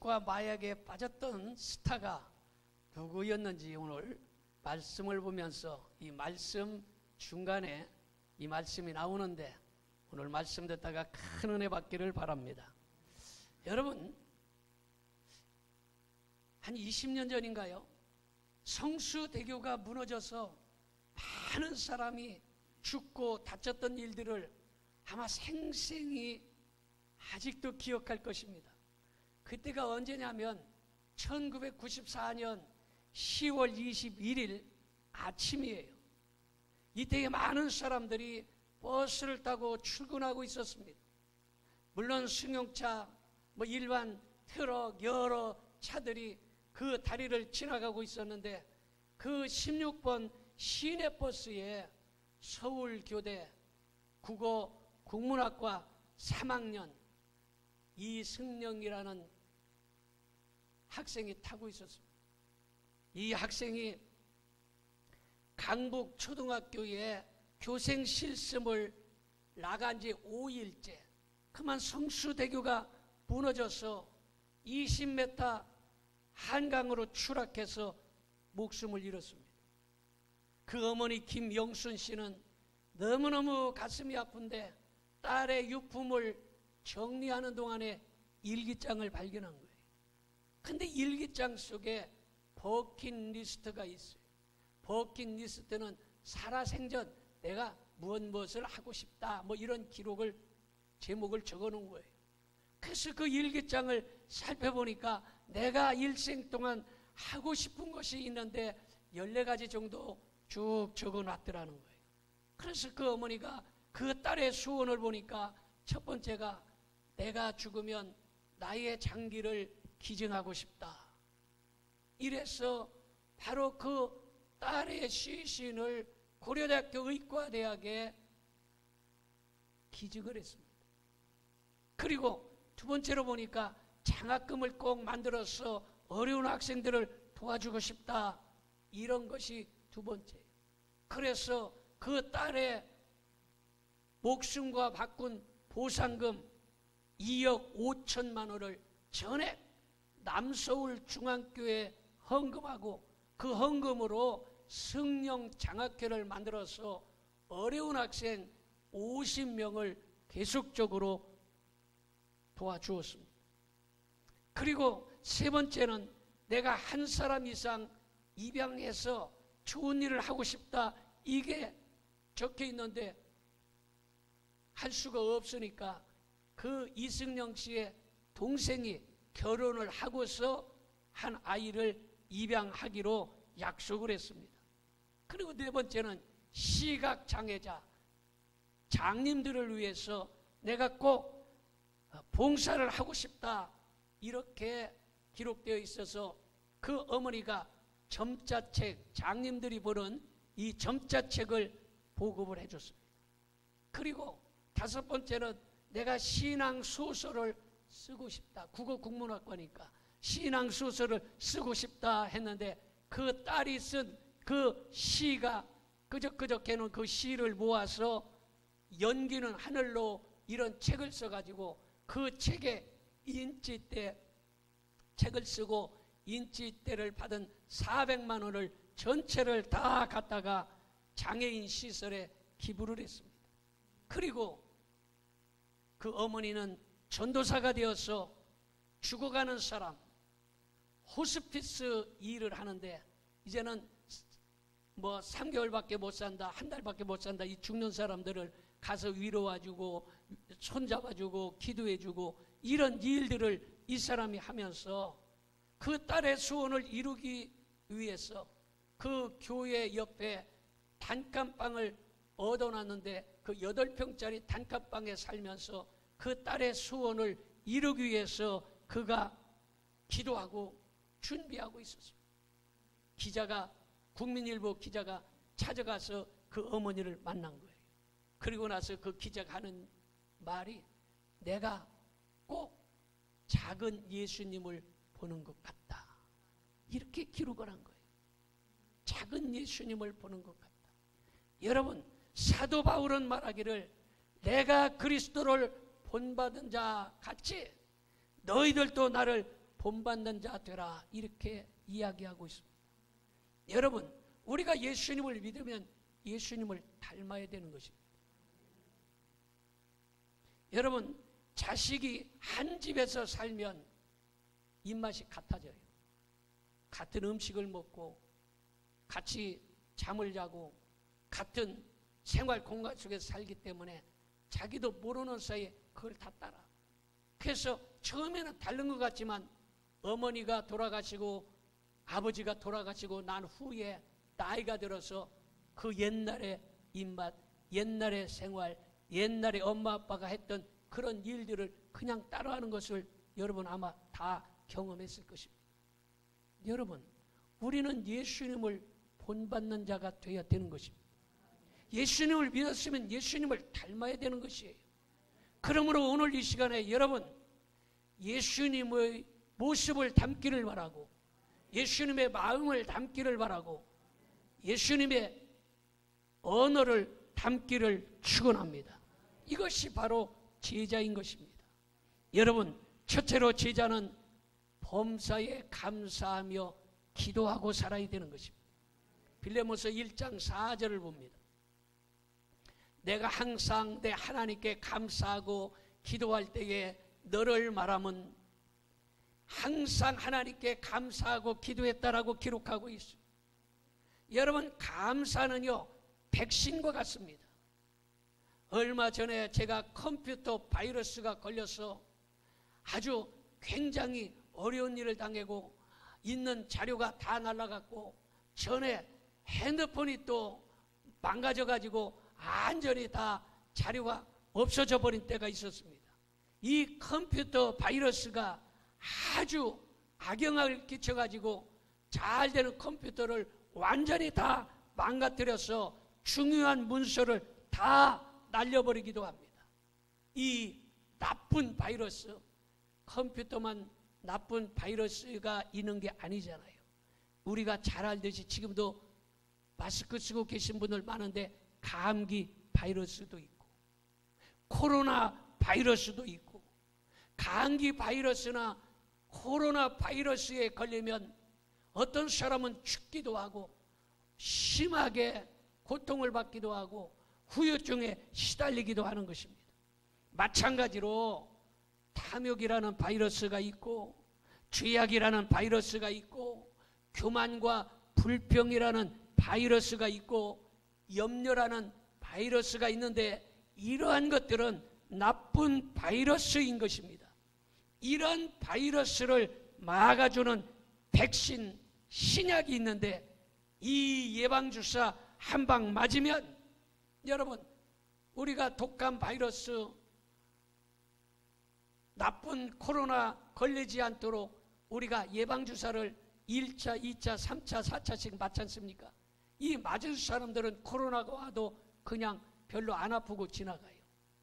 술과 마약에 빠졌던 스타가 누구였는지 오늘 말씀을 보면서 이 말씀 중간에 이 말씀이 나오는데 오늘 말씀 듣다가 큰 은혜 받기를 바랍니다. 여러분, 한 20년 전인가요? 성수대교가 무너져서 많은 사람이 죽고 다쳤던 일들을 아마 생생히 아직도 기억할 것입니다. 그때가 언제냐면 1994년 10월 21일 아침이에요. 이때에 많은 사람들이 버스를 타고 출근하고 있었습니다. 물론 승용차, 일반 트럭, 여러 차들이 그 다리를 지나가고 있었는데 그 16번 시내버스에 서울교대 국어 국문학과 3학년 이승령이라는 학생이 타고 있었습니다. 이 학생이 강북초등학교에 교생 실습을 나간 지 5일째, 그만 성수대교가 무너져서 20m 한강으로 추락해서 목숨을 잃었습니다. 그 어머니 김영순 씨는 너무너무 가슴이 아픈데 딸의 유품을 정리하는 동안에 일기장을 발견한 거예요. 근데 일기장 속에 버킷리스트가 있어요. 버킷리스트는 살아생전 내가 무엇을 하고 싶다, 이런 기록을, 제목을 적어 놓은 거예요. 그래서 그 일기장을 살펴보니까 내가 일생 동안 하고 싶은 것이 있는데 14가지 정도 쭉 적어 놨더라는 거예요. 그래서 그 어머니가 그 딸의 소원을 보니까 첫 번째가 내가 죽으면 나의 장기를 기증하고 싶다. 이래서 바로 그 딸의 시신을 고려대학교 의과대학에 기증을 했습니다. 그리고 두 번째로 보니까 장학금을 꼭 만들어서 어려운 학생들을 도와주고 싶다. 이런 것이 두 번째. 그래서 그 딸의 목숨과 바꾼 보상금 2억 5천만 원을 전액 남서울 중앙교회에 헌금하고 그 헌금으로 성령 장학회를 만들어서 어려운 학생 50명을 계속적으로 도와주었습니다. 그리고 세 번째는 내가 한 사람 이상 입양해서 좋은 일을 하고 싶다. 이게 적혀 있는데 할 수가 없으니까 그 이승영 씨의 동생이 결혼을 하고서 한 아이를 입양하기로 약속을 했습니다. 그리고 네 번째는 시각장애자 장님들을 위해서 내가 꼭 봉사를 하고 싶다. 이렇게 기록되어 있어서 그 어머니가 점자책, 장님들이 보는 이 점자책을 보급을 해줬습니다. 그리고 다섯 번째는 내가 신앙소설을 쓰고 싶다. 국어 국문학과니까 신앙소설을 쓰고 싶다 했는데 그 딸이 쓴 그 시가 끄적끄적해놓은 그 시를 모아서 연기는 하늘로 이런 책을 써가지고 그 책에 인지대 책을 쓰고 인지대를 받은 400만 원을 전체를 다 갖다가 장애인 시설에 기부를 했습니다. 그리고 그 어머니는 전도사가 되어서 죽어가는 사람 호스피스 일을 하는데 이제는 3개월밖에 못 산다, 한 달밖에 못 산다, 이 죽는 사람들을 가서 위로와주고 손잡아주고 기도해주고 이런 일들을 이 사람이 하면서 그 딸의 소원을 이루기 위해서 그 교회 옆에 단칸방을 얻어놨는데 그 8평짜리 단칸방에 살면서 그 딸의 소원을 이루기 위해서 그가 기도하고 준비하고 있었습니다. 국민일보 기자가 찾아가서 그 어머니를 만난 거예요. 그리고 나서 그 기자가 하는 말이 내가 꼭 작은 예수님을 보는 것 같다. 이렇게 기록을 한 거예요. 작은 예수님을 보는 것 같다. 여러분, 사도 바울은 말하기를 내가 그리스도를 본받은 자 같이 너희들도 나를 본받는 자 되라, 이렇게 이야기하고 있습니다. 여러분, 우리가 예수님을 믿으면 예수님을 닮아야 되는 것입니다. 여러분, 자식이 한 집에서 살면 입맛이 같아져요. 같은 음식을 먹고 같이 잠을 자고 같은 생활 공간 속에서 살기 때문에 자기도 모르는 사이에 그걸 다 따라. 그래서 처음에는 다른 것 같지만 어머니가 돌아가시고 아버지가 돌아가시고 난 후에 나이가 들어서 그 옛날의 입맛, 옛날의 생활, 옛날에 엄마 아빠가 했던 그런 일들을 그냥 따라하는 것을 여러분 아마 다 경험했을 것입니다. 여러분, 우리는 예수님을 본받는 자가 되어야 되는 것입니다. 예수님을 믿었으면 예수님을 닮아야 되는 것이에요. 그러므로 오늘 이 시간에 여러분, 예수님의 모습을 담기를 바라고, 예수님의 마음을 담기를 바라고, 예수님의 언어를 담기를 축원합니다. 이것이 바로 제자인 것입니다. 여러분, 첫째로 제자는 범사에 감사하며 기도하고 살아야 되는 것입니다. 빌레몬서 1장 4절을 봅니다. 내가 항상 내 하나님께 감사하고 기도할 때에 너를 말하면 항상 하나님께 감사하고 기도했다라고 기록하고 있습니다. 여러분, 감사는요 백신과 같습니다. 얼마 전에 제가 컴퓨터 바이러스가 걸려서 아주 굉장히 어려운 일을 당하고 있는 자료가 다 날아갔고 전에 핸드폰이 또 망가져가지고 완전히 다 자료가 없어져 버린 때가 있었습니다. 이 컴퓨터 바이러스가 아주 악영향을 끼쳐가지고 잘 되는 컴퓨터를 완전히 다 망가뜨려서 중요한 문서를 다 날려버리기도 합니다. 이 나쁜 바이러스, 컴퓨터만 나쁜 바이러스가 있는 게 아니잖아요. 우리가 잘 알듯이 지금도 마스크 쓰고 계신 분들 많은데 감기 바이러스도 있고 코로나 바이러스도 있고, 감기 바이러스나 코로나 바이러스에 걸리면 어떤 사람은 죽기도 하고 심하게 고통을 받기도 하고 후유증에 시달리기도 하는 것입니다. 마찬가지로 탐욕이라는 바이러스가 있고 죄악이라는 바이러스가 있고 교만과 불평이라는 바이러스가 있고 염려라는 바이러스가 있는데, 이러한 것들은 나쁜 바이러스인 것입니다. 이런 바이러스를 막아주는 백신, 신약이 있는데 이 예방주사 한 방 맞으면 여러분, 우리가 독감 바이러스, 나쁜 코로나 걸리지 않도록 우리가 예방주사를 1차, 2차, 3차, 4차씩 맞지 않습니까? 이 맞은 사람들은 코로나가 와도 그냥 별로 안 아프고 지나가요.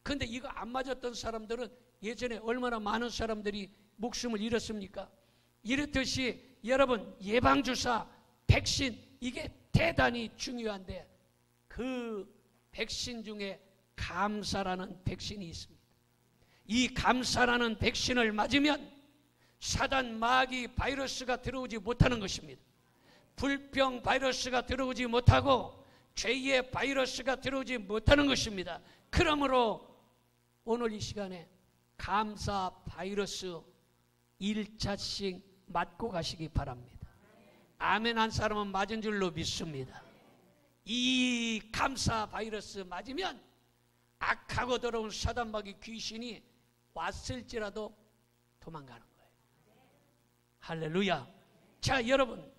그런데 이거 안 맞았던 사람들은 예전에 얼마나 많은 사람들이 목숨을 잃었습니까? 이렇듯이 여러분, 예방주사, 백신, 이게 대단히 중요한데 그 백신 중에 감사라는 백신이 있습니다. 이 감사라는 백신을 맞으면 사단, 마귀, 바이러스가 들어오지 못하는 것입니다. 불병 바이러스가 들어오지 못하고 죄의 바이러스가 들어오지 못하는 것입니다. 그러므로 오늘 이 시간에 감사 바이러스 1차씩 맞고 가시기 바랍니다. 아멘 한 사람은 맞은 줄로 믿습니다. 이 감사 바이러스 맞으면 악하고 더러운 사단, 마귀, 귀신이 왔을지라도 도망가는 거예요. 할렐루야. 자, 여러분,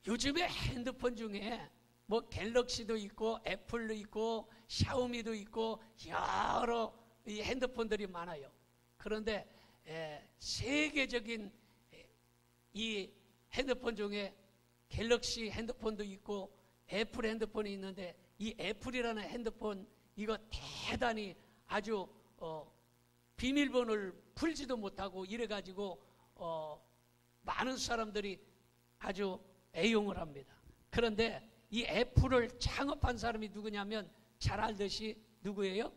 요즘에 핸드폰 중에 뭐 갤럭시도 있고 애플도 있고 샤오미도 있고 여러 이 핸드폰들이 많아요. 그런데 세계적인 이 핸드폰 중에 갤럭시 핸드폰도 있고 애플 핸드폰이 있는데, 이 애플이라는 핸드폰 이거 대단히 아주 비밀번호를 풀지도 못하고 이래가지고 많은 사람들이 아주 애용을 합니다. 그런데 이 애플을 창업한 사람이 누구냐면 잘 알듯이 누구예요?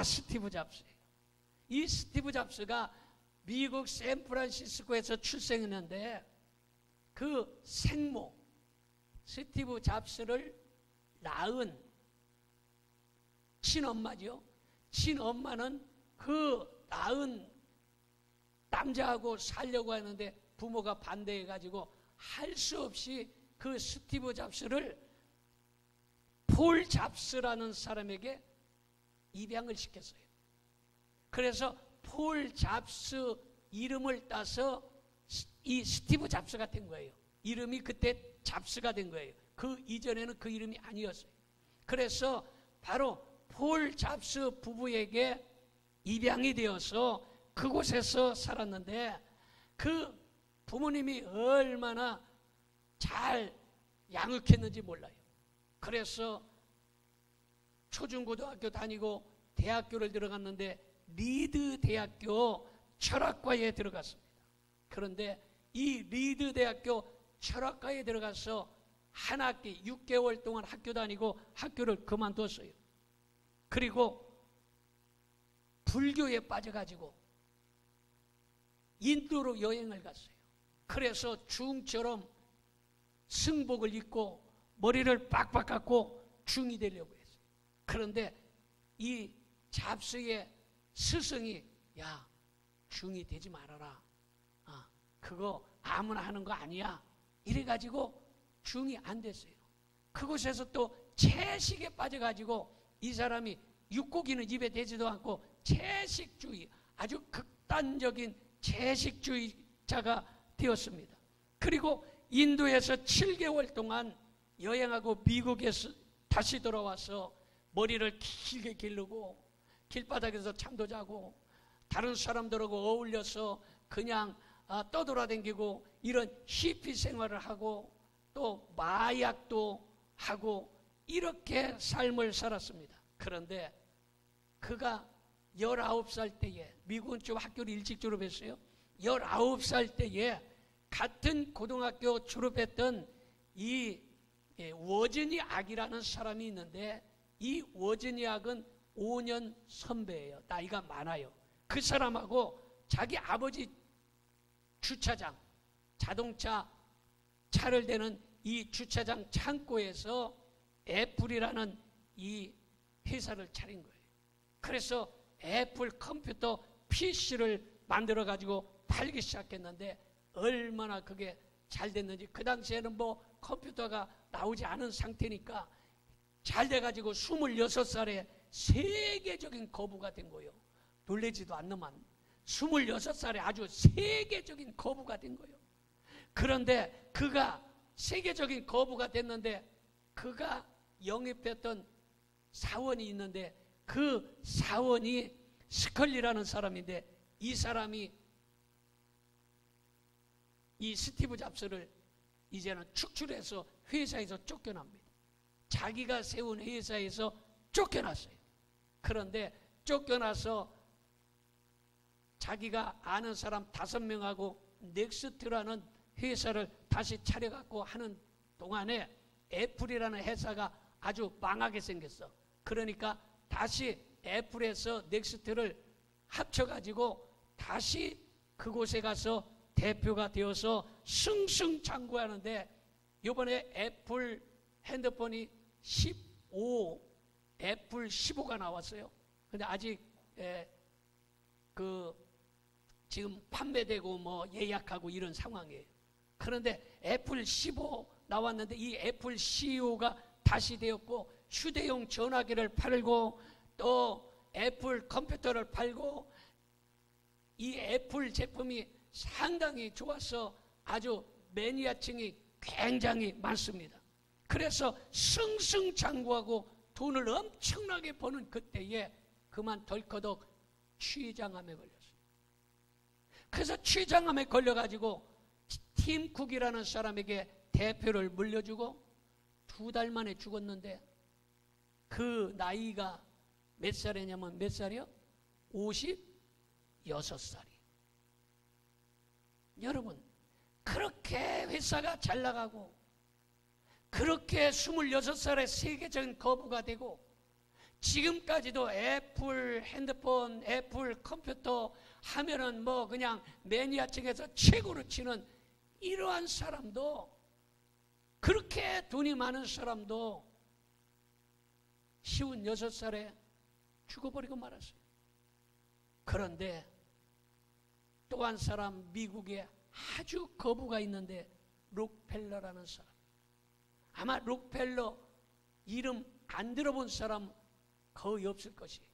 스티브 잡스예요. 이 스티브 잡스가 미국 샌프란시스코에서 출생했는데 그 생모 스티브 잡스를 낳은 친엄마죠. 친엄마는 그 낳은 남자하고 살려고 하는데 부모가 반대해가지고 할 수 없이 그 스티브 잡스를 폴 잡스라는 사람에게 입양을 시켰어요. 그래서 폴 잡스 이름을 따서 이 스티브 잡스가 된 거예요. 이름이 그때 잡스가 된 거예요. 그 이전에는 그 이름이 아니었어요. 그래서 바로 폴 잡스 부부에게 입양이 되어서 그곳에서 살았는데 그 부모님이 얼마나 잘 양육했는지 몰라요. 그래서 초중고등학교 다니고 대학교를 들어갔는데 리드 대학교 철학과에 들어갔습니다. 그런데 이 리드 대학교 철학과에 들어가서 한 학기 6개월 동안 학교 다니고 학교를 그만뒀어요. 그리고 불교에 빠져가지고 인도로 여행을 갔어요. 그래서 중처럼 승복을 입고 머리를 빡빡 깎고 중이 되려고 했어요. 그런데 이 잡스의 스승이 야, 중이 되지 말아라. 그거 아무나 하는 거 아니야. 이래가지고 중이 안 됐어요. 그곳에서 또 채식에 빠져가지고 이 사람이 육고기는 입에 대지도 않고 채식주의, 아주 극단적인 채식주의자가 되었습니다. 그리고 인도에서 7개월 동안 여행하고 미국에서 다시 돌아와서 머리를 길게 기르고 길바닥에서 잠도 자고 다른 사람들하고 어울려서 그냥 떠돌아다니고 이런 히피 생활을 하고 또 마약도 하고 이렇게 삶을 살았습니다. 그런데 그가 19살 때에, 미국은 좀 학교를 일찍 졸업했어요. 19살 때에 같은 고등학교 졸업했던 이 워즈니악이라는 사람이 있는데 이 워즈니악은 5년 선배예요. 나이가 많아요. 그 사람하고 자기 아버지 주차장, 자동차 차를 대는 이 주차장 창고에서 애플이라는 이 회사를 차린 거예요. 그래서 애플 컴퓨터 PC를 만들어 가지고 팔기 시작했는데 얼마나 그게 잘 됐는지, 그 당시에는 뭐 컴퓨터가 나오지 않은 상태니까 잘 돼가지고 26살에 세계적인 거부가 된 거예요. 놀라지도 않는만 26살에 아주 세계적인 거부가 된 거예요. 그런데 그가 세계적인 거부가 됐는데 그가 영입했던 사원이 있는데 그 사원이 스컬리라는 사람인데 이 사람이 이 스티브 잡스를 이제는 축출해서 회사에서 쫓겨납니다. 자기가 세운 회사에서 쫓겨났어요. 그런데 쫓겨나서 자기가 아는 사람 5명하고 넥스트라는 회사를 다시 차려갖고 하는 동안에 애플이라는 회사가 아주 망하게 생겼어. 그러니까 다시 애플에서 넥스트를 합쳐가지고 다시 그곳에 가서 대표가 되어서 승승장구하는데 이번에 애플 핸드폰이 15, 애플 15가 나왔어요. 근데 아직 지금 판매되고 뭐 예약하고 이런 상황이에요. 그런데 애플 15 나왔는데 이 애플 CEO가 다시 되었고 휴대용 전화기를 팔고 또 애플 컴퓨터를 팔고 이 애플 제품이 상당히 좋아서 아주 매니아층이 굉장히 많습니다. 그래서 승승장구하고 돈을 엄청나게 버는 그때에 그만 덜커덕 취장암에 걸렸어요. 그래서 취장암에 걸려가지고 팀 쿡이라는 사람에게 대표를 물려주고 2달 만에 죽었는데 그 나이가 몇 살이냐면 몇 살이요? 56살이. 여러분, 그렇게 회사가 잘 나가고 그렇게 26살에 세계적인 거부가 되고 지금까지도 애플 핸드폰, 애플 컴퓨터 하면은 뭐 그냥 매니아층에서 최고로 치는 이러한 사람도, 그렇게 돈이 많은 사람도 56살에 죽어버리고 말았어요. 그런데 또 한 사람, 미국에 아주 거부가 있는데 록펠러라는 사람, 아마 록펠러 이름 안 들어본 사람 거의 없을 것이에요.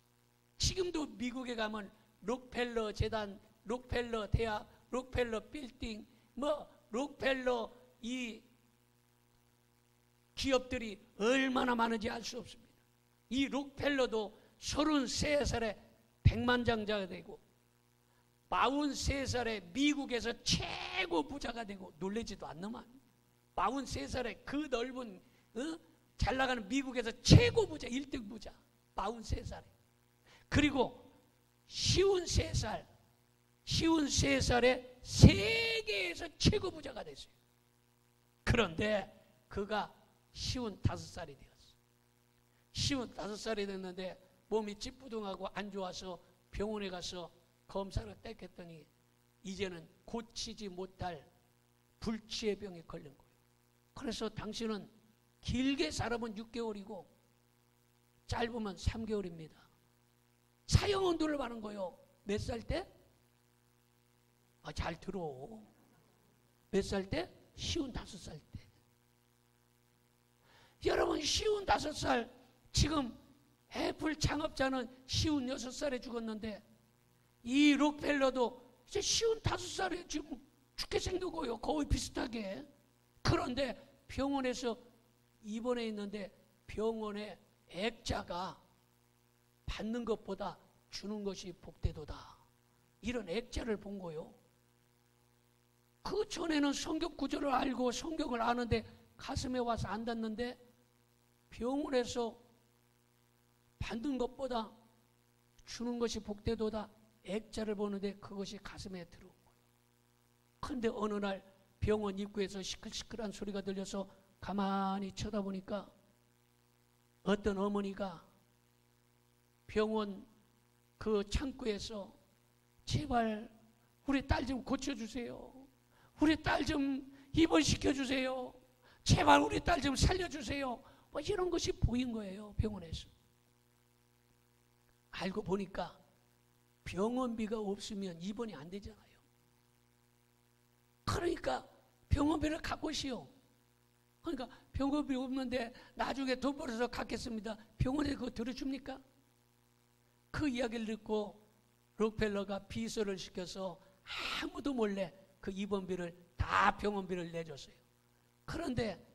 지금도 미국에 가면 록펠러 재단, 록펠러 대학, 록펠러 빌딩, 뭐 록펠러 이 기업들이 얼마나 많은지 알 수 없습니다. 이 록펠러도 33살에 백만장자가 되고 43살에 미국에서 최고 부자가 되고, 놀라지도 않는만 43살에 그 넓은 잘 나가는 미국에서 최고 부자, 1등 부자 43살에. 그리고 53살에 세계에서 최고 부자가 됐어요. 그런데 그가 55살이 되었어요. 55살이 됐는데 몸이 찌뿌둥하고 안 좋아서 병원에 가서 검사를 딱 했더니 이제는 고치지 못할 불치의 병에 걸린 거예요. 그래서 당신은 길게 살아면 6개월이고 짧으면 3개월입니다. 사형언도를 받은 거예요. 몇 살 때? 잘 들어. 몇 살 때? 55살 때. 여러분 55살, 지금 애플 창업자는 56살에 죽었는데 이 록펠러도 이제 55살에 지금 죽게 생기고요. 거의 비슷하게. 그런데 병원에서 입원해 있는데 병원에 액자가 받는 것보다 주는 것이 복되도다, 이런 액자를 본 거요. 그 전에는 성경 구절을 알고 성경을 아는데 가슴에 와서 안 닿는데 병원에서 받는 것보다 주는 것이 복되도다 액자를 보는데 그것이 가슴에 들어온 거예요. 그런데 어느 날 병원 입구에서 시끌시끌한 소리가 들려서 가만히 쳐다보니까 어떤 어머니가 병원 그 창구에서 제발 우리 딸 좀 고쳐주세요. 우리 딸 좀 입원시켜주세요. 제발 우리 딸 좀 살려주세요. 뭐 이런 것이 보인 거예요. 병원에서. 알고 보니까 병원비가 없으면 입원이 안 되잖아요. 그러니까 병원비를 갖고시오. 그러니까 병원비 없는데 나중에 돈 벌어서 갖겠습니다. 병원에 그거 들어줍니까? 그 이야기를 듣고 록펠러가 비서를 시켜서 아무도 몰래 그 입원비를 다 병원비를 내줬어요. 그런데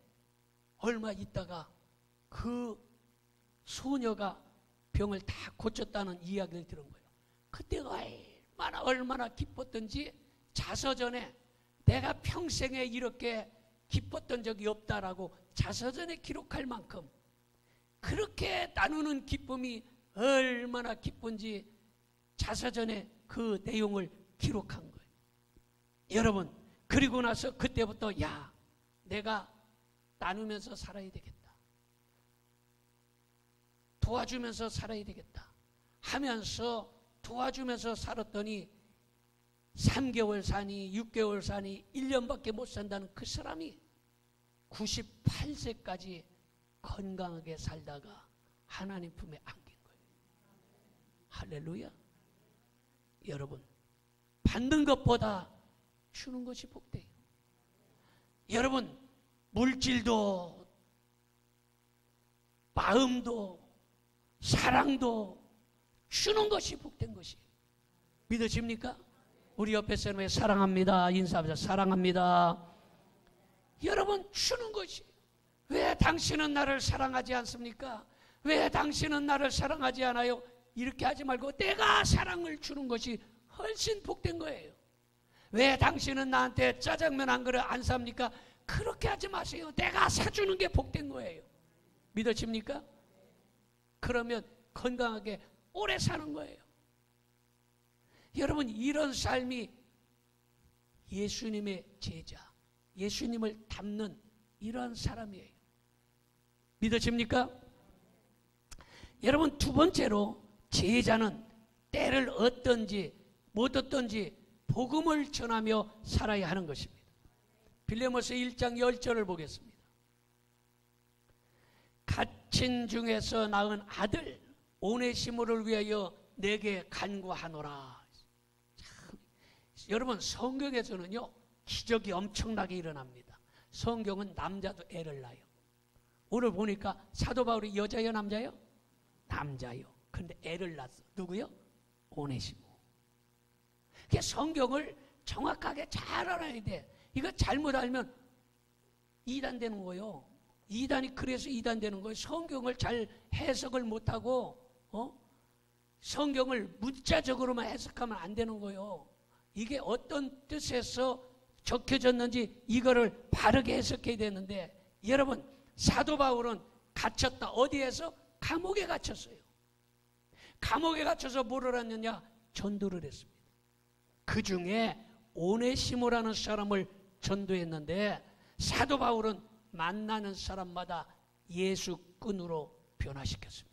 얼마 있다가 그 소녀가 병을 다 고쳤다는 이야기를 들은 거예요. 그때 얼마나 기뻤던지 자서전에 내가 평생에 이렇게 기뻤던 적이 없다라고 자서전에 기록할 만큼 그렇게 나누는 기쁨이 얼마나 기쁜지 자서전에 그 내용을 기록한 거예요. 여러분, 그리고 나서 그때부터 내가 나누면서 살아야 되겠다, 도와주면서 살아야 되겠다 하면서 도와주면서 살았더니 3개월 사니 6개월 사니 1년밖에 못 산다는 그 사람이 98세까지 건강하게 살다가 하나님 품에 안긴 거예요. 할렐루야. 여러분, 받는 것보다 주는 것이 복돼요. 여러분, 물질도 마음도 사랑도 주는 것이 복된 것이에요. 믿으십니까? 우리 옆에 사람에게 사랑합니다 인사하자. 사랑합니다. 여러분, 주는 것이. 왜 당신은 나를 사랑하지 않습니까? 왜 당신은 나를 사랑하지 않아요? 이렇게 하지 말고 내가 사랑을 주는 것이 훨씬 복된 거예요. 왜 당신은 나한테 짜장면 한 그릇 안 삽니까? 그렇게 하지 마세요. 내가 사주는 게 복된 거예요. 믿으십니까? 그러면 건강하게 오래 사는 거예요. 여러분, 이런 삶이 예수님의 제자, 예수님을 닮는 이러한 사람이에요. 믿으십니까? 여러분, 두 번째로 제자는 때를 얻든지 못 얻든지 복음을 전하며 살아야 하는 것입니다. 빌레모스 1장 10절을 보겠습니다. 갇힌 중에서 낳은 아들 오네시모를 위하여 내게 간구하노라. 참, 여러분, 성경에서는요 기적이 엄청나게 일어납니다. 성경은 남자도 애를 낳아요. 오늘 보니까 사도 바울이 여자요 남자요? 남자요. 그런데 애를 낳았어. 누구요? 오네시모. 그러니까 성경을 정확하게 잘 알아야 돼. 이거 잘못 알면 이단되는 거예요. 이단이 그래서 이단되는 거예요. 성경을 잘 해석을 못하고 성경을 문자적으로만 해석하면 안 되는 거예요. 이게 어떤 뜻에서 적혀졌는지 이거를 바르게 해석해야 되는데, 여러분, 사도 바울은 갇혔다. 어디에서? 감옥에 갇혔어요. 감옥에 갇혀서 뭐를 했느냐? 전도를 했습니다. 그 중에 오네시모라는 사람을 전도했는데, 사도 바울은 만나는 사람마다 예수 끈으로 변화시켰습니다.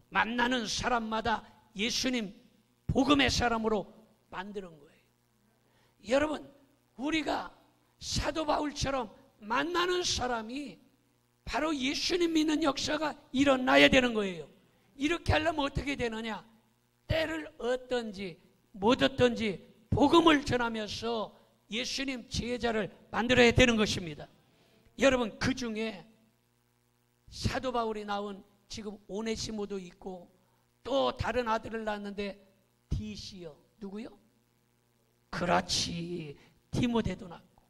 만나는 사람마다 예수님 복음의 사람으로 만드는 거예요. 여러분, 우리가 사도 바울처럼 만나는 사람이 바로 예수님 믿는 역사가 일어나야 되는 거예요. 이렇게 하려면 어떻게 되느냐? 때를 얻든지 못 얻든지 복음을 전하면서 예수님 제자를 만들어야 되는 것입니다. 여러분, 그 중에 사도 바울이 낳은 지금 오네시모도 있고 또 다른 아들을 낳았는데 디시요. 누구요? 그렇지, 디모데도 낳고.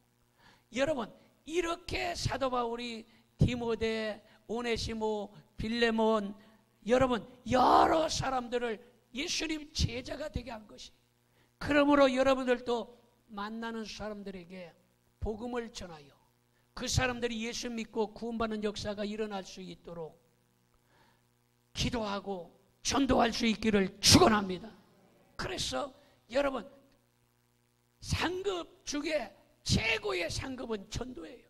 여러분, 이렇게 사도 바울이 디모데, 오네시모, 빌레몬, 여러분 여러 사람들을 예수님 제자가 되게 한 것이, 그러므로 여러분들도 만나는 사람들에게 복음을 전하여 그 사람들이 예수 믿고 구원받는 역사가 일어날 수 있도록 기도하고 전도할 수 있기를 축원합니다. 그래서 여러분, 상급 중에 최고의 상급은 전도예요.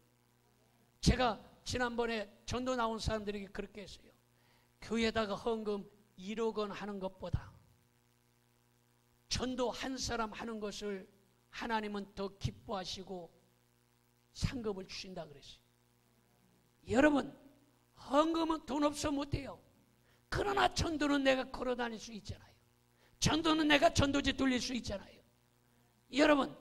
제가 지난번에 전도 나온 사람들에게 그렇게 했어요. 교회에다가 헌금 1억 원 하는 것보다 전도 한 사람 하는 것을 하나님은 더 기뻐하시고 상급을 주신다 그랬어요. 여러분, 헌금은 돈 없어 못해요. 그러나 전도는 내가 걸어 다닐 수 있잖아요. 전도는 내가 전도지 돌릴 수 있잖아요. 여러분,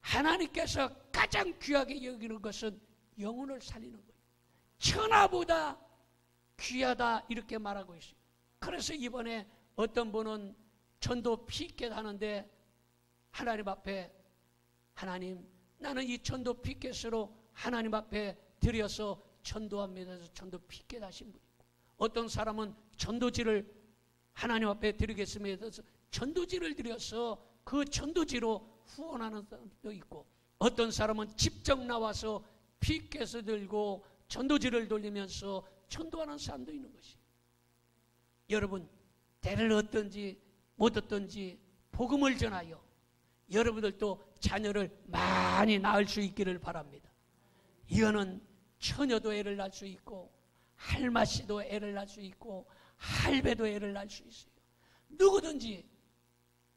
하나님께서 가장 귀하게 여기는 것은 영혼을 살리는 거예요. 천하보다 귀하다 이렇게 말하고 있어요. 그래서 이번에 어떤 분은 전도 피켓 하는데 하나님 앞에, 하나님, 나는 이 전도 피켓으로 하나님 앞에 드려서 전도합니다 해서 전도 피켓 하신 분이 있고, 어떤 사람은 전도지를 하나님 앞에 드리겠습니다 해서 전도지를 드려서 그 전도지로 후원하는 사람도 있고, 어떤 사람은 직접 나와서 피켓을 들고 전도지를 돌리면서 전도하는 사람도 있는 것이. 여러분, 때를 얻든지 못 얻든지 복음을 전하여 여러분들도 자녀를 많이 낳을 수 있기를 바랍니다. 이거는 처녀도 애를 낳을 수 있고 할마씨도 애를 낳을 수 있고 할배도 애를 낳을 수 있어요. 누구든지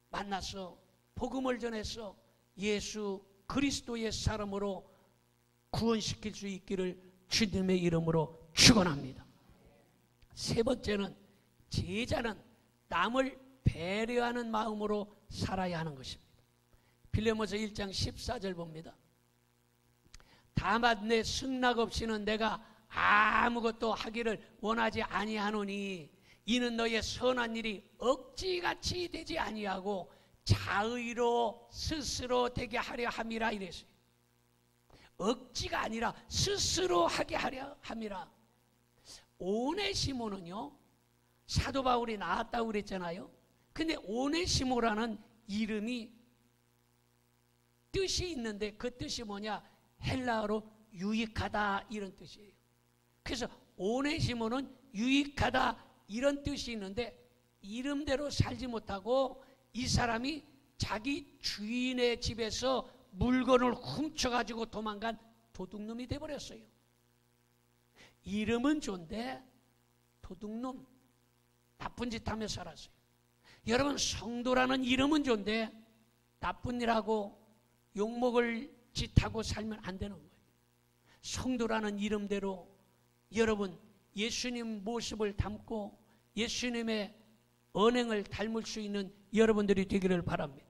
만나서 복음을 전해서 예수 그리스도의 사람으로 구원시킬 수 있기를 주님의 이름으로 축원합니다. 세 번째는 제자는 남을 배려하는 마음으로 살아야 하는 것입니다. 빌레모서 1장 14절 봅니다. 다만 내 승낙 없이는 내가 아무것도 하기를 원하지 아니하노니 이는 너의 선한 일이 억지같이 되지 아니하고 자의로 스스로 되게 하려 함이라 이랬어요. 억지가 아니라 스스로 하게 하려 함이라. 오네시모는요, 사도 바울이 낳았다고 그랬잖아요. 근데 오네시모라는 이름이 뜻이 있는데 그 뜻이 뭐냐? 헬라어로 유익하다 이런 뜻이에요. 그래서 오네시모는 유익하다 이런 뜻이 있는데, 이름대로 살지 못하고 이 사람이 자기 주인의 집에서 물건을 훔쳐가지고 도망간 도둑놈이 돼버렸어요. 이름은 좋은데 도둑놈, 나쁜 짓 하며 살았어요. 여러분, 성도라는 이름은 좋은데 나쁜 일하고 욕먹을 짓하고 살면 안 되는 거예요. 성도라는 이름대로 여러분 예수님 모습을 담고 예수님의 언행을 닮을 수 있는 여러분들이 되기를 바랍니다.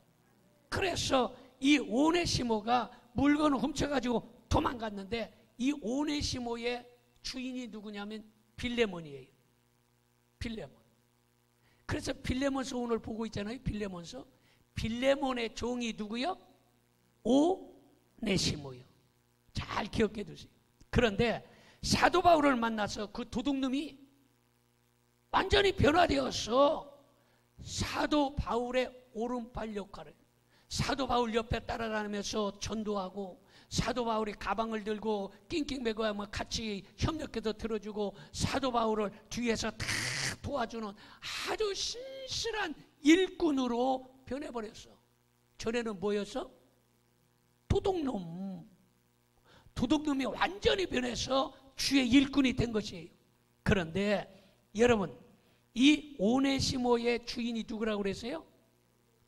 그래서 이 오네시모가 물건을 훔쳐가지고 도망갔는데 이 오네시모의 주인이 누구냐면 빌레몬이에요. 빌레몬. 그래서 빌레몬서 오늘 보고 있잖아요. 빌레몬서. 빌레몬의 종이 누구요? 오네시모요. 잘 기억해 두세요. 그런데 사도 바울을 만나서 그 도둑놈이 완전히 변화되었어. 사도 바울의 오른팔 역할을, 사도 바울 옆에 따라다니면서 전도하고 사도 바울이 가방을 들고 낑낑 메고 하면 같이 협력해서 들어주고 사도 바울을 뒤에서 다 도와주는 아주 신실한 일꾼으로 변해버렸어. 전에는 뭐였어? 도둑놈. 도둑놈이 완전히 변해서 주의 일꾼이 된 것이에요. 그런데 여러분, 이 오네시모의 주인이 누구라고 그랬어요?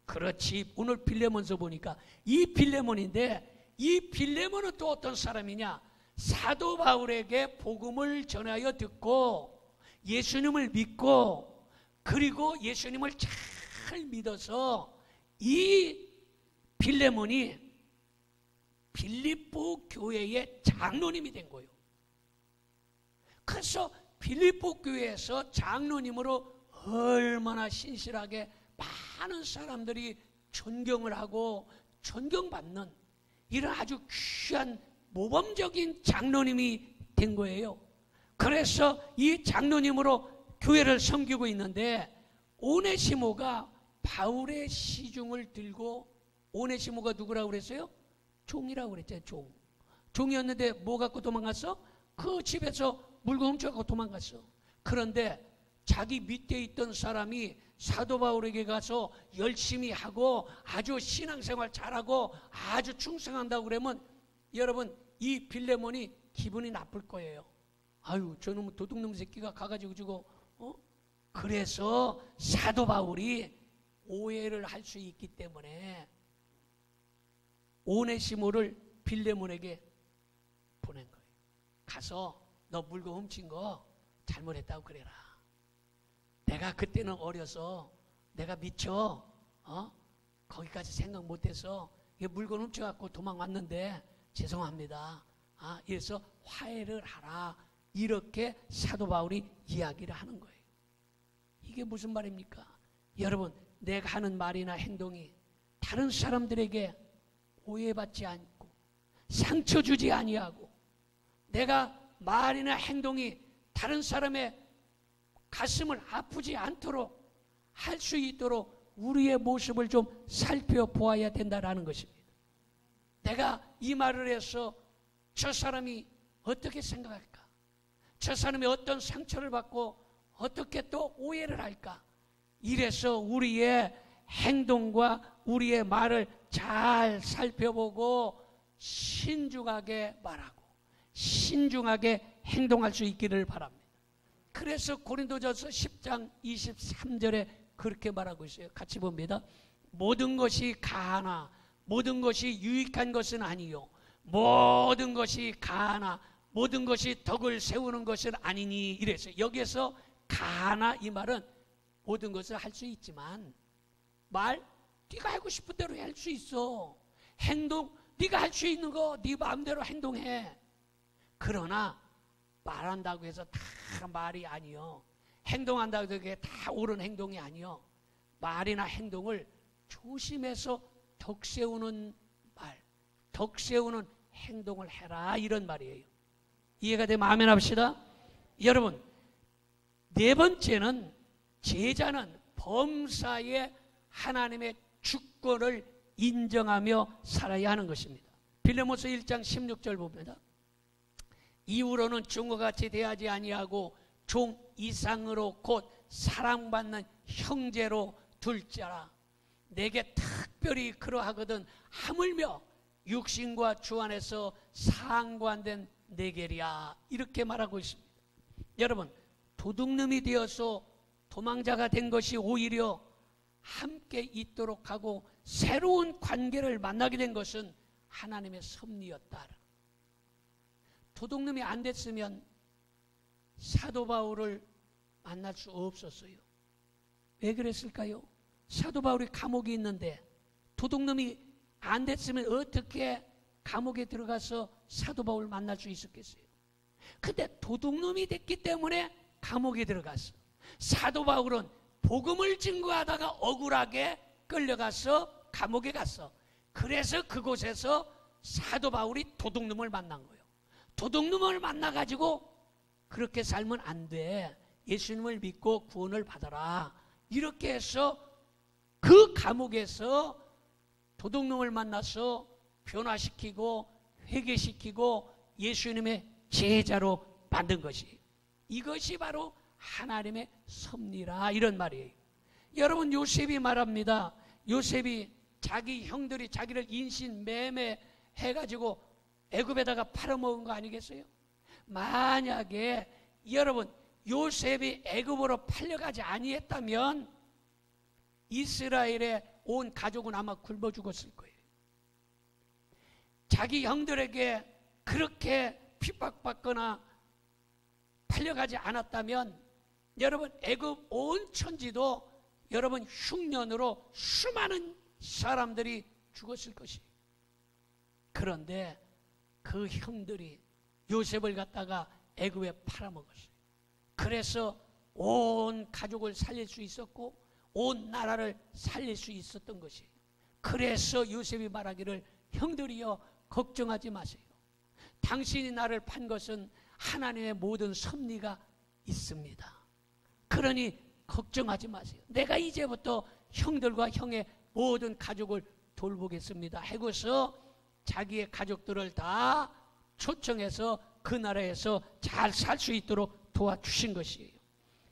그렇지. 오늘 빌레몬서 보니까 이 빌레몬인데, 이 빌레몬은 또 어떤 사람이냐? 사도 바울에게 복음을 전하여 듣고 예수님을 믿고 그리고 예수님을 잘 믿어서 이 빌레몬이 빌립보 교회의 장로님이 된 거예요. 그래서 빌립보 교회에서 장로님으로 얼마나 신실하게 많은 사람들이 존경을 하고 존경받는 이런 아주 귀한 모범적인 장로님이 된 거예요. 그래서 이 장로님으로 교회를 섬기고 있는데 오네시모가 바울의 시중을 들고, 오네시모가 누구라고 그랬어요? 종이라고 그랬잖아요. 종이었는데 뭐 갖고 도망갔어? 그 집에서 물건 훔쳐갖고 도망갔어. 그런데 자기 밑에 있던 사람이 사도 바울에게 가서 열심히 하고 아주 신앙생활 잘하고 아주 충성한다고 그러면 여러분, 이 빌레몬이 기분이 나쁠 거예요. 아유, 저놈 도둑놈 새끼가 가가지고 주고 그래서 사도 바울이 오해를 할 수 있기 때문에 오네시모를 빌레몬에게 보낸 거예요. 가서 너 물건 훔친 거 잘못했다고 그래라. 내가 그때는 어려서 내가 미쳐 거기까지 생각 못해서 물건 훔쳐갖고 도망왔는데 죄송합니다. 이래서 화해를 하라. 이렇게 사도 바울이 이야기를 하는 거예요. 이게 무슨 말입니까? 여러분, 내가 하는 말이나 행동이 다른 사람들에게 오해받지 않고 상처 주지 아니하고 내가 말이나 행동이 다른 사람의 가슴을 아프지 않도록 할 수 있도록 우리의 모습을 좀 살펴보아야 된다는 것입니다. 내가 이 말을 해서 저 사람이 어떻게 생각할까? 저 사람이 어떤 상처를 받고 어떻게 또 오해를 할까? 이래서 우리의 행동과 우리의 말을 잘 살펴보고 신중하게 말하고 신중하게 행동할 수 있기를 바랍니다. 그래서 고린도전서 10장 23절에 그렇게 말하고 있어요. 같이 봅니다. 모든 것이 가하나 모든 것이 유익한 것은 아니요 모든 것이 가하나 모든 것이 덕을 세우는 것은 아니니 이랬어요. 여기에서 가하나 이 말은 모든 것을 할 수 있지만 말 네가 하고 싶은 대로 할 수 있어. 행동 네가 할 수 있는 거 네 마음대로 행동해. 그러나 말한다고 해서 다 말이 아니요. 행동한다고 해서 그게 다 옳은 행동이 아니요. 말이나 행동을 조심해서 덕 세우는 말, 덕 세우는 행동을 해라 이런 말이에요. 이해가 되면 아멘 합시다. 여러분, 네 번째는 제자는 범사에 하나님의 주권을 인정하며 살아야 하는 것입니다. 빌레몬서 1장 16절 봅니다. 이후로는 종과 같이 대하지 아니하고 종 이상으로 곧 사랑받는 형제로 둘 자라. 내게 특별히 그러하거든 하물며 육신과 주 안에서 상관된 내게리야. 이렇게 말하고 있습니다. 여러분, 도둑놈이 되어서 도망자가 된 것이 오히려 함께 있도록 하고 새로운 관계를 만나게 된 것은 하나님의 섭리였다. 도둑놈이 안 됐으면 사도 바울을 만날 수 없었어요. 왜 그랬을까요? 사도 바울이 감옥에 있는데 도둑놈이 안 됐으면 어떻게 감옥에 들어가서 사도 바울 만날 수 있었겠어요? 근데 도둑놈이 됐기 때문에 감옥에 들어갔어. 사도 바울은 복음을 증거하다가 억울하게 끌려가서 감옥에 갔어. 그래서 그곳에서 사도 바울이 도둑놈을 만난 거예요. 도둑놈을 만나가지고 그렇게 살면 안 돼. 예수님을 믿고 구원을 받아라. 이렇게 해서 그 감옥에서 도둑놈을 만나서 변화시키고 회개시키고 예수님의 제자로 만든 것이, 이것이 바로 하나님의 섭리라, 이런 말이에요. 여러분, 요셉이 말합니다. 요셉이 자기 형들이 자기를 인신매매 해가지고 애굽에다가 팔아먹은 거 아니겠어요? 만약에 여러분 요셉이 애굽으로 팔려가지 아니했다면 이스라엘의 온 가족은 아마 굶어 죽었을 거예요. 자기 형들에게 그렇게 핍박받거나 팔려가지 않았다면 여러분 애굽 온 천지도 여러분 흉년으로 수많은 사람들이 죽었을 것이에요. 그런데 그 형들이 요셉을 갖다가 애굽에 팔아먹었어요. 그래서 온 가족을 살릴 수 있었고 온 나라를 살릴 수 있었던 것이에요. 그래서 요셉이 말하기를 형들이여 걱정하지 마세요. 당신이 나를 판 것은 하나님의 모든 섭리가 있습니다. 그러니 걱정하지 마세요. 내가 이제부터 형들과 형의 모든 가족을 돌보겠습니다 하고서 자기의 가족들을 다 초청해서 그 나라에서 잘 살 수 있도록 도와주신 것이에요.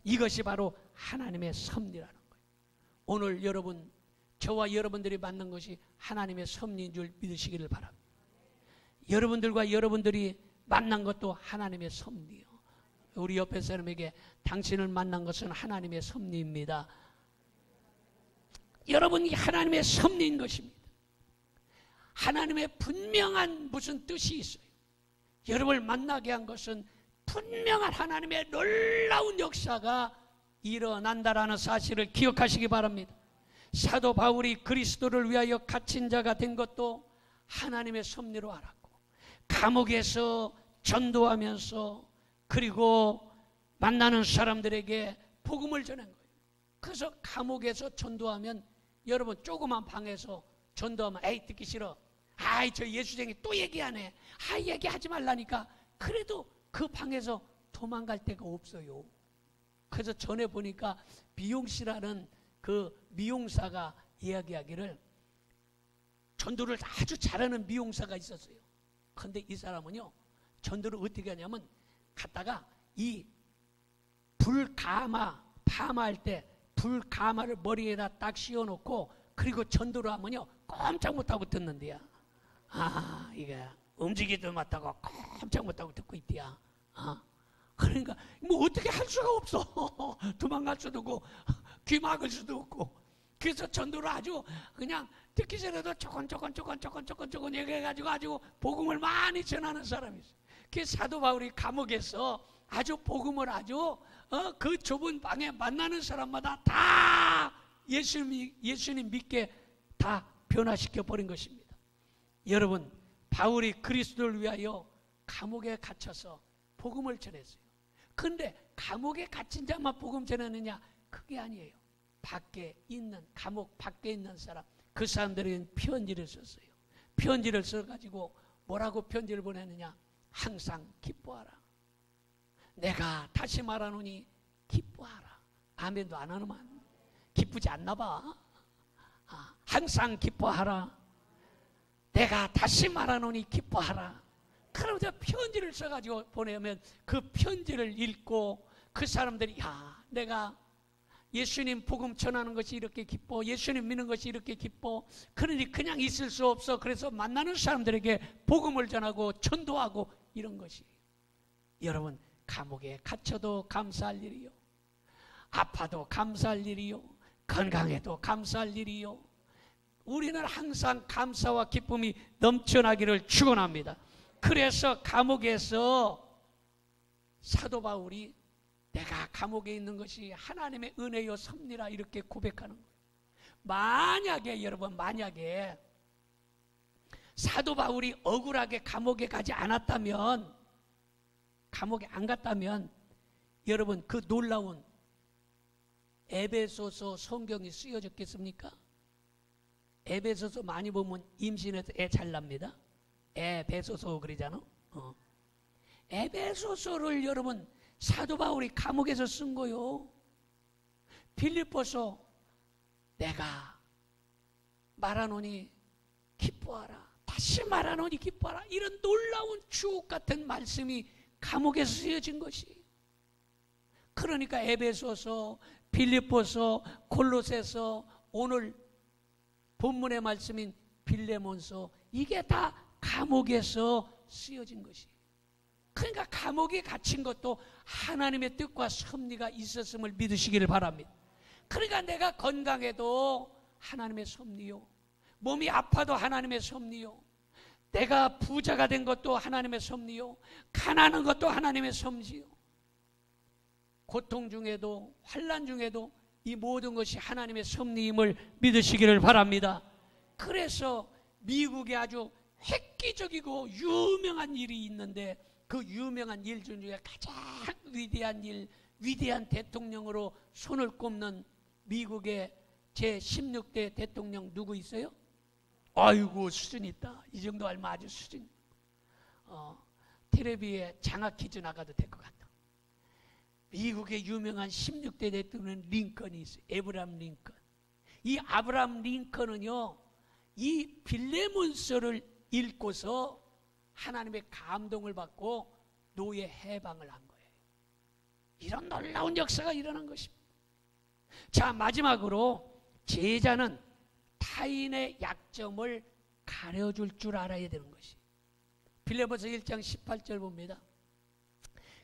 이것이 바로 하나님의 섭리라는 거예요. 오늘 여러분, 저와 여러분들이 만난 것이 하나님의 섭리인 줄 믿으시기를 바랍니다. 여러분들과 여러분들이 만난 것도 하나님의 섭리요. 우리 옆에 사람에게 당신을 만난 것은 하나님의 섭리입니다. 여러분이 하나님의 섭리인 것입니다. 하나님의 분명한 무슨 뜻이 있어요. 여러분을 만나게 한 것은 분명한 하나님의 놀라운 역사가 일어난다라는 사실을 기억하시기 바랍니다. 사도 바울이 그리스도를 위하여 갇힌 자가 된 것도 하나님의 섭리로 알았고, 감옥에서 전도하면서 그리고 만나는 사람들에게 복음을 전한 거예요. 그래서 감옥에서 전도하면 여러분 조그만 방에서 전도하면 에이 듣기 싫어, 아이 저 예수쟁이 또 얘기하네, 아이 얘기하지 말라니까. 그래도 그 방에서 도망갈 데가 없어요. 그래서 전에 보니까 미용씨라는 그 미용사가 이야기하기를 전도를 아주 잘하는 미용사가 있었어요. 그런데 이 사람은요 전도를 어떻게 하냐면 갔다가 이 불가마 파마할 때 불가마를 머리에다 딱 씌워놓고 그리고 전도를 하면요 꼼짝 못하고 듣는데야. 아 이게 움직이지도 못하고 꼼짝 못하고 듣고 있대야. 그러니까 뭐 어떻게 할 수가 없어. 도망갈 수도 없고 귀 막을 수도 없고. 그래서 전도를 아주 그냥 듣기 전에도 조금 얘기해가지고 아주 복음을 많이 전하는 사람이 있어요. 그 사도 바울이 감옥에서 아주 복음을 아주 그 좁은 방에 만나는 사람마다 다 예수님 믿게 다 변화시켜 버린 것입니다. 여러분, 바울이 그리스도를 위하여 감옥에 갇혀서 복음을 전했어요. 그런데 감옥에 갇힌 자만 복음 전하느냐? 그게 아니에요. 밖에 있는, 감옥 밖에 있는 사람, 그 사람들에게는 편지를 썼어요. 편지를 써가지고 뭐라고 편지를 보내느냐? 항상 기뻐하라. 내가 다시 말하노니 기뻐하라. 아멘도 안 하는만 기쁘지 않나 봐. 항상 기뻐하라. 내가 다시 말하노니 기뻐하라. 그러면서 편지를 써가지고 보내면 그 편지를 읽고 그 사람들이 야 내가 예수님 복음 전하는 것이 이렇게 기뻐, 예수님 믿는 것이 이렇게 기뻐, 그러니 그냥 있을 수 없어. 그래서 만나는 사람들에게 복음을 전하고 전도하고 이런 것이. 여러분 감옥에 갇혀도 감사할 일이요, 아파도 감사할 일이요, 건강해도 감사할 일이요. 우리는 항상 감사와 기쁨이 넘쳐나기를 축원합니다. 그래서 감옥에서 사도 바울이 내가 감옥에 있는 것이 하나님의 은혜요 섭리라 이렇게 고백하는 거예요. 만약에 여러분, 만약에 사도 바울이 억울하게 감옥에 가지 않았다면, 감옥에 안 갔다면 여러분 그 놀라운 에베소서 성경이 쓰여졌겠습니까? 에베소서 많이 보면 임신해서 애 잘 납니다. 에베소서 그러잖아. 에베소서를 여러분 사도 바울이 감옥에서 쓴 거요. 빌립보서 내가 말하노니 기뻐하라, 다시 말하노니 기뻐하라, 이런 놀라운 주옥 같은 말씀이 감옥에서 쓰여진 것이. 그러니까 에베소서, 빌립보서, 골로새서, 오늘 본문의 말씀인 빌레몬서, 이게 다 감옥에서 쓰여진 것이. 그러니까 감옥에 갇힌 것도 하나님의 뜻과 섭리가 있었음을 믿으시기를 바랍니다. 그러니까 내가 건강해도 하나님의 섭리요, 몸이 아파도 하나님의 섭리요, 내가 부자가 된 것도 하나님의 섭리요, 가난한 것도 하나님의 섭리요, 고통 중에도 환난 중에도 이 모든 것이 하나님의 섭리임을 믿으시기를 바랍니다. 그래서 미국에 아주 획기적이고 유명한 일이 있는데, 그 유명한 일 중에 가장 위대한 일, 위대한 대통령으로 손을 꼽는 미국의 제16대 대통령 누구 있어요? 아이고, 수준 있다. 이 정도 알면 아주 수준. 텔레비에 장학 퀴즈 나가도 될 것 같다. 미국의 유명한 16대 대통령 링컨이 있어요. 에브라함 링컨. 이 아브라함 링컨은요, 이 빌레몬서를 읽고서 하나님의 감동을 받고 노예 해방을 한 거예요. 이런 놀라운 역사가 일어난 것입니다. 자, 마지막으로 제자는 타인의 약점을 가려줄 줄 알아야 되는 것이. 빌립보서 1장 18절 봅니다.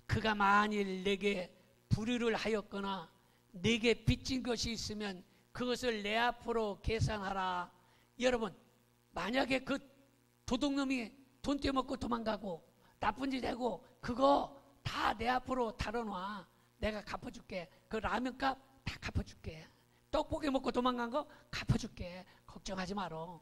그가 만일 내게 불의를 하였거나 내게 빚진 것이 있으면 그것을 내 앞으로 계산하라. 여러분, 만약에 그 도둑놈이 돈 떼먹고 도망가고 나쁜 짓 하고 그거 다 내 앞으로 달아놔. 내가 갚아줄게. 그 라면값 다 갚아줄게. 떡볶이 먹고 도망간 거 갚아줄게. 걱정하지 마라.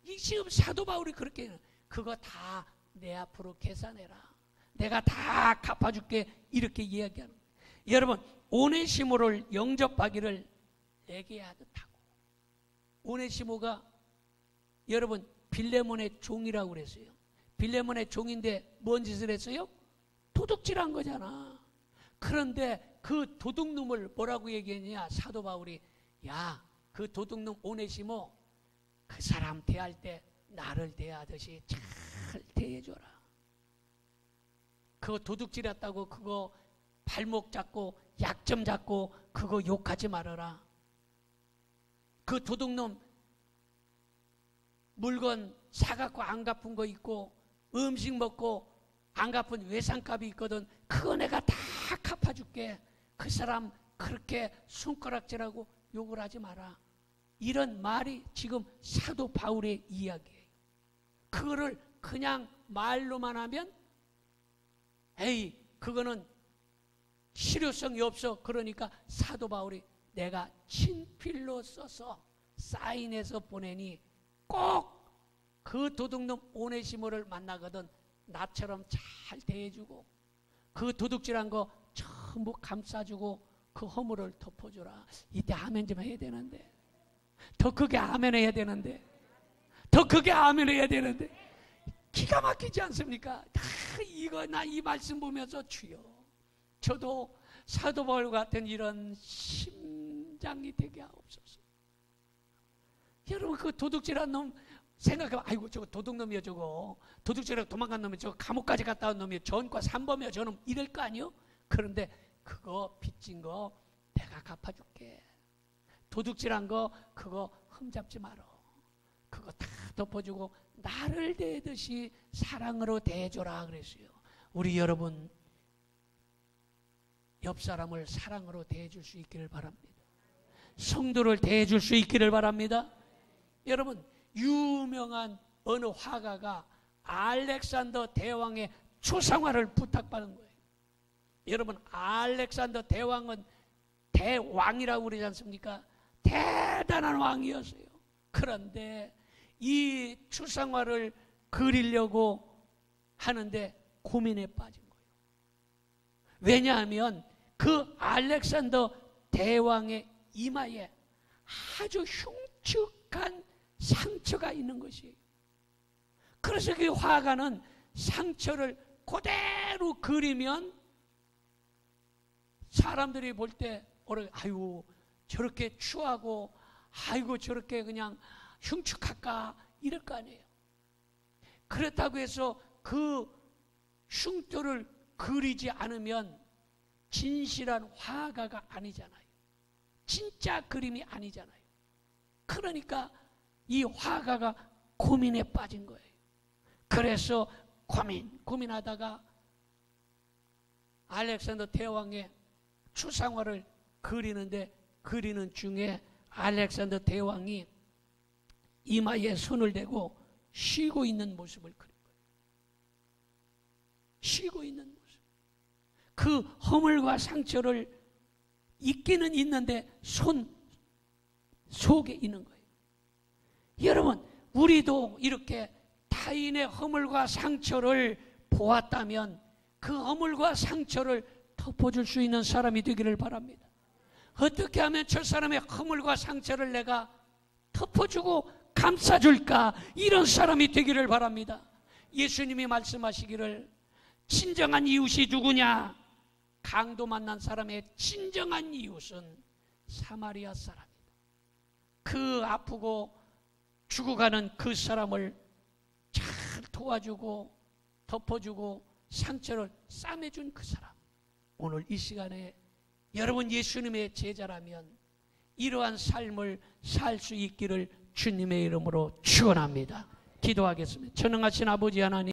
이 지금 사도 바울이 그렇게 그거 다 내 앞으로 계산해라. 내가 다 갚아줄게. 이렇게 이야기하는 거예요. 여러분, 오네시모를 영접하기를 내게 하듯하고. 오네시모가 여러분 빌레몬의 종이라고 그랬어요. 빌레몬의 종인데 뭔 짓을 했어요? 도둑질한 거잖아. 그런데 그 도둑놈을 뭐라고 얘기했냐? 사도 바울이, 야, 그 도둑놈 오네시모 그 사람 대할 때 나를 대하듯이 잘 대해줘라. 그거 도둑질했다고 그거 발목 잡고 약점 잡고 그거 욕하지 말아라. 그 도둑놈 물건 사갖고 안 갚은 거 있고 음식 먹고 안 갚은 외상값이 있거든. 그거 내가 다 갚아줄게. 그 사람 그렇게 손가락질하고 욕을 하지 마라. 이런 말이 지금 사도 바울의 이야기예요. 그거를 그냥 말로만 하면 에이, 그거는 실효성이 없어. 그러니까 사도 바울이 내가 친필로 써서 사인해서 보내니 꼭 그 도둑놈 오네시모를 만나거든 나처럼 잘 대해주고 그 도둑질한 거 전부 감싸주고 그 허물을 덮어주라. 이때 아멘 좀 해야 되는데, 더 크게 아멘 해야 되는데, 더 크게 아멘 해야 되는데, 기가 막히지 않습니까? 이거 나 이 말씀 보면서 주여, 저도 사도 바울 같은 이런 심장이 되게 하옵소서. 여러분, 그 도둑질한 놈 생각해봐. 아이고, 저거 도둑놈이야. 저거 도둑질하고 도망간 놈이 저거 감옥까지 갔다 온 놈이 전과 3범이야. 저놈 이럴 거 아니요? 그런데 그거 빚진 거 내가 갚아줄게. 도둑질한 거 그거 흠잡지 마라. 그거 다 덮어주고 나를 대듯이 사랑으로 대해줘라 그랬어요. 우리 여러분, 옆 사람을 사랑으로 대해줄 수 있기를 바랍니다. 성도를 대해줄 수 있기를 바랍니다. 여러분, 유명한 어느 화가가 알렉산더 대왕의 초상화를 부탁받은 거예요. 여러분, 알렉산더 대왕은 대왕이라고 그러지 않습니까? 대단한 왕이었어요. 그런데 이 초상화를 그리려고 하는데 고민에 빠진 거예요. 왜냐하면 그 알렉산더 대왕의 이마에 아주 흉측한 상처가 있는 것이에요. 그래서 그 화가는 상처를 그대로 그리면 사람들이 볼 때 아유 저렇게 추하고 아이고 저렇게 그냥 흉측할까 이럴 거 아니에요. 그렇다고 해서 그 흉터를 그리지 않으면 진실한 화가가 아니잖아요. 진짜 그림이 아니잖아요. 그러니까 이 화가가 고민에 빠진 거예요. 그래서 고민하다가 알렉산더 대왕의 추상화를 그리는 중에 알렉산더 대왕이 이마에 손을 대고 쉬고 있는 모습을 그린 거예요. 쉬고 있는 모습. 그 허물과 상처를 있기는 있는데 손 속에 있는 거예요. 여러분, 우리도 이렇게 타인의 허물과 상처를 보았다면 그 허물과 상처를 덮어줄 수 있는 사람이 되기를 바랍니다. 어떻게 하면 저 사람의 허물과 상처를 내가 덮어주고 감싸줄까? 이런 사람이 되기를 바랍니다. 예수님이 말씀하시기를 진정한 이웃이 누구냐? 강도 만난 사람의 진정한 이웃은 사마리아 사람이다. 그 아프고 죽어가는 그 사람을 잘 도와주고 덮어주고 상처를 싸매준 그 사람. 오늘 이 시간에 여러분 예수님의 제자라면 이러한 삶을 살 수 있기를 주님의 이름으로 축원합니다. 기도하겠습니다. 전능하신 아버지 하나님,